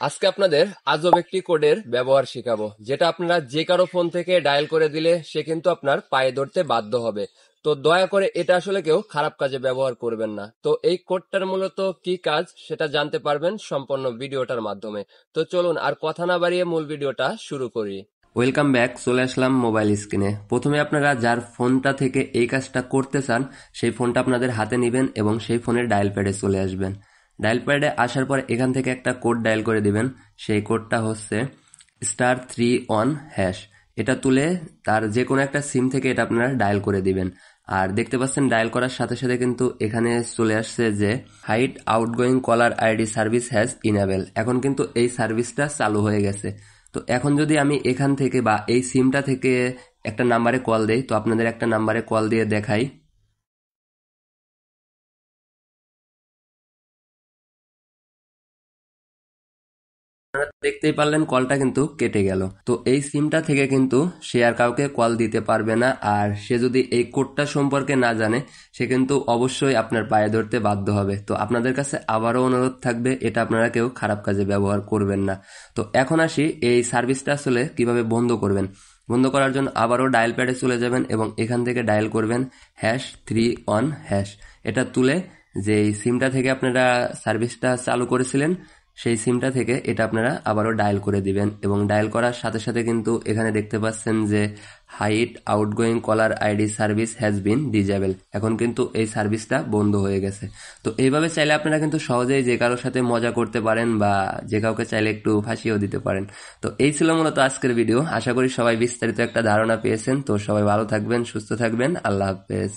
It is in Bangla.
আজকে আপনাদের আজব একটি কোডের ব্যবহার শেখাবো, যেটা আপনারা যে কারো ফোন থেকে ডায়াল করে দিলে সে কিন্তু আপনার পায়ে ধরতে বাধ্য হবে। তো দয়া করে এটা আসলে কেউ খারাপ কাজে ব্যবহার করবেন না। তো এই কোডটার মূলত কি কাজ সেটা জানতে পারবেন সম্পূর্ণ ভিডিওটার মাধ্যমে। তো চলুন আর কথা না বাড়িয়ে মূল ভিডিওটা শুরু করি। ওয়েলকাম ব্যাক, চলে আসলাম মোবাইল স্ক্রিনে। প্রথমে আপনারা যার ফোনটা থেকে এই কাজটা করতে চান সেই ফোনটা আপনাদের হাতে নেবেন এবং সেই ফোনের ডায়াল প্যাডে চলে আসবেন। ডায়াল প্যাডে আসার পর এখান থেকে একটা কোড ডায়াল করে দিবেন। সেই কোডটা হচ্ছে *3 1#। এটা তুলে তার যে কোনো একটা সিম থেকে এটা আপনারা ডায়াল করে দিবেন। আর দেখতে পাচ্ছেন ডায়াল করার সাথে সাথে কিন্তু এখানে চলে আসছে যে hide outgoing caller ID service has enable. এখন কিন্তু এই সার্ভিসটা চালু হয়ে গেছে। তো এখন যদি আমি এখান থেকে বা এই সিমটা থেকে একটা নাম্বারে কল দেই, তো আপনাদের একটা নাম্বারে কল দিয়ে দেখাই। আপনারা দেখতেই পারলেন কলটা কিন্তু কেটে গেল। তো এই সিমটা থেকে কিন্তু সে আর কাউকে কল দিতে পারবে না। আর সে যদি এই কোডটা সম্পর্কে না জানে সে কিন্তু অবশ্যই আপনার পায়ে ধরতে বাধ্য হবে। তো আপনাদের কাছে আবারও অনুরোধ থাকবে, এটা আপনারা কেউ খারাপ কাজে ব্যবহার করবেন না। তো এখন আসি এই সার্ভিসটা আসলে কিভাবে বন্ধ করবেন। বন্ধ করার জন্য আবারও ডায়াল প্যাডে চলে যাবেন এবং এখান থেকে ডায়াল করবেন #3 1#। এটা তুলে যে এই সিমটা থেকে আপনারা সার্ভিসটা চালু করেছিলেন সেই সিমটা থেকে এটা আপনারা আবারও ডায়াল করে দিবেন এবং ডায়াল করার সাথে সাথে কিন্তু এখানে দেখতে পাচ্ছেন যে hide outgoing caller ID service has been disable. এখন কিন্তু এই সার্ভিসটা বন্ধ হয়ে গেছে। তো এইভাবে চাইলে আপনারা কিন্তু সহজেই যে কারোর সাথে মজা করতে পারেন বা যে কাউকে চাইলে একটু ফাঁসিয়েও দিতে পারেন। তো এই ছিল মূলত আজকের ভিডিও। আশা করি সবাই বিস্তারিত একটা ধারণা পেয়েছেন। তো সবাই ভালো থাকবেন, সুস্থ থাকবেন। আল্লাহ হাফেজ।